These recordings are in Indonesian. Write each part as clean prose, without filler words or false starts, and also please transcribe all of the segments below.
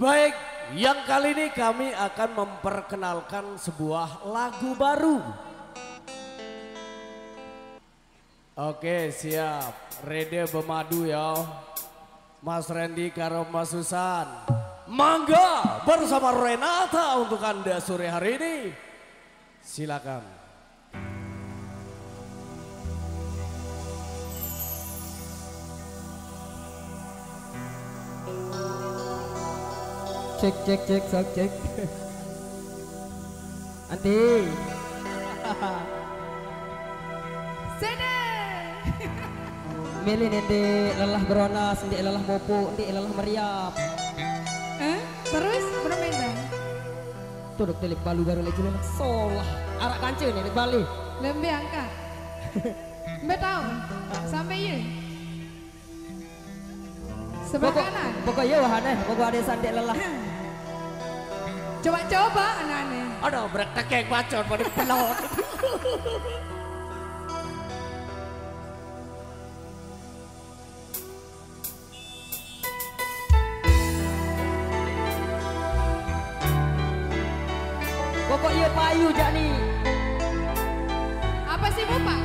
Baik, yang kali ini kami akan memperkenalkan sebuah lagu baru. Oke, siap. Rede Bemadu ya. Mas Randy karo Mas Susan. Mangga bersama Renata untuk Anda sore hari ini. Silakan. Cek sok cek. Anti. Sene. Milih nanti lelah beronas, nanti lelah bopo, nanti lelah meriap. Terus bermain bang? Tuh dok telik balu baru lagi lelah solah. Arak kancil nih di Bali. Lembe angkat. Mbak tahu sampai ye. Sebelah kanan. Pokoknya wahana, pokok ada sandek lelah. Coba-coba anaknya. Aduh, berat kayak bacot pada pelot. Pokoknya payu jani. Apa sih bu pak?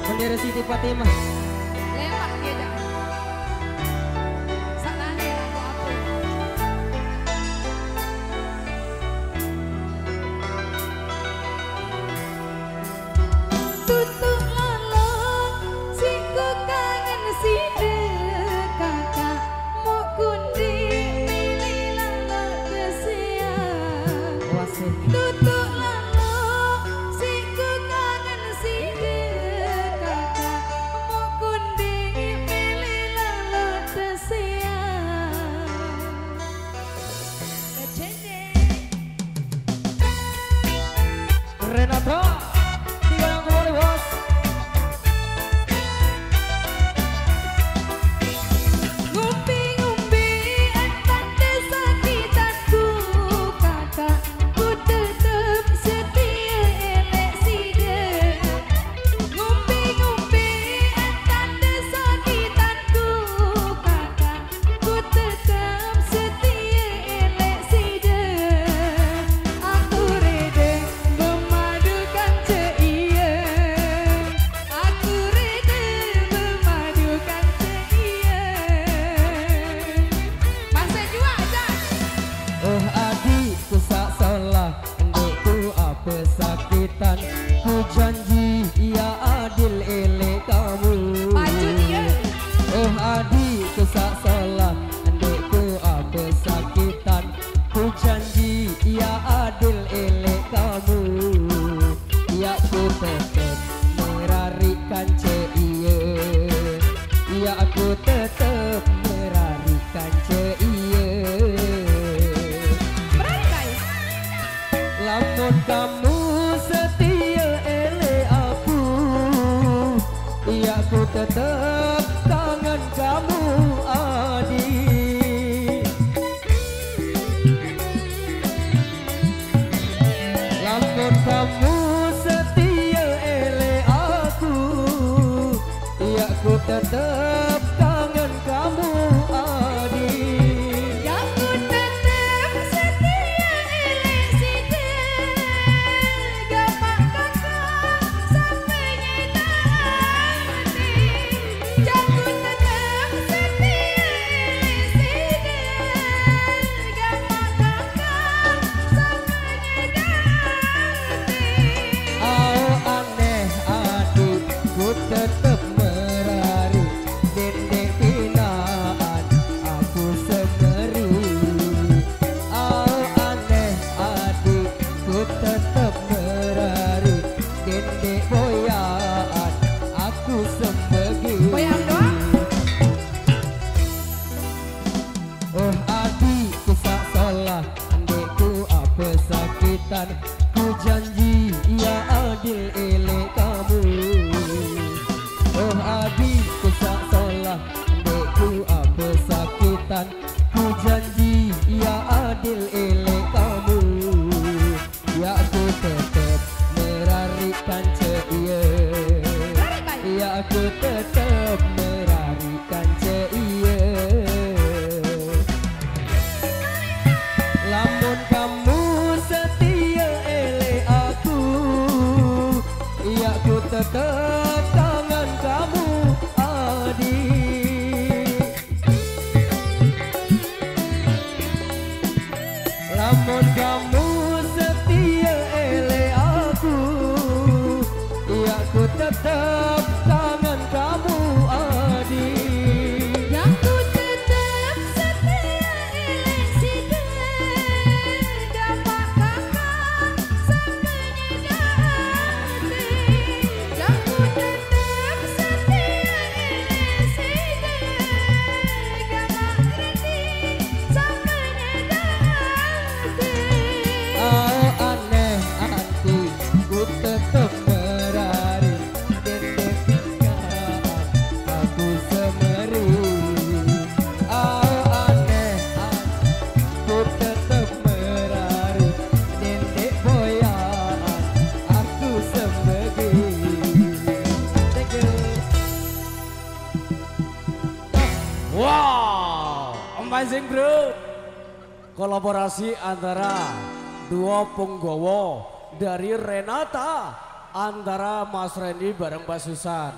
Bendera Siti Fatimah. Lewat dia dah. Sanane aku apa? Tutuk lalon, singku kangen si kakak mau kundi pilih lalon kesian. Wasih. Tutuk lalon, singku kangen si kakak mau kundi pilih lalon kesian. Renata. Digoyang kembali bos. Ngumpi-ngumpi entan kesakitanku kakak, ku tetep setia elek sida. Ngumpi-ngumpi entan kesakitanku kakak, ku tetep setia elek sida. Aku rede memadukan ceia, aku rede memadukan ceia. Masa jua dah. Oh adikku sak salah, endekku apa sakitan. Ku janji ia adil elek kamu. Baju dia. Oh adikku sak salah, endekku apa sakitan. Ku janji ia adil elek kamu. Ya ku tetep merarikan ceia. Ya aku tetep merarikan ceia. Berani guys. Lamun kamu setia ele aku, iya aku tetap kangen kamu adik. Lamun kamu setia ele aku, iya aku tetap kangen kamu adik. Ya ku tetep setia elek sida. Gapak kakak sampai nyedani. Ya ku tetep setia elek sida. Gapak kakak sampai nyedani. Oh aneh adik, ku tetep merari. Dendek binaan, aku semeri. Oh aneh adik, ku tetep merari. Dendek boyaan, aku sembegi. Boyang doang? Oh adikku sak salah, adikku apa sakitan. Ku janji ia adil elek kamu. Oh adikku sak salah, adikku apa sakitan. Ku janji ia adil elek kamu. Ya aku tetep merarikan ceia. Ya aku tetep merarikan ceia. Lamun kamu setia ele aku, ya ku tetap tangan kamu adik. Ya ku tetap setia elek sidang, dapat kakak semenida hati. Ya ku tetap setia elek sidang, dapat ngerti semenida hati. Oh aneh aku, ku tetap merari dendek tinggal aku semeri. Oh aneh aku tetap merari dendek boyan aku sembegi. Thank you. Wow, amazing bro. Kolaborasi antara duo Punggowo dari Renata antara Mas Randy bareng Mbak Susan.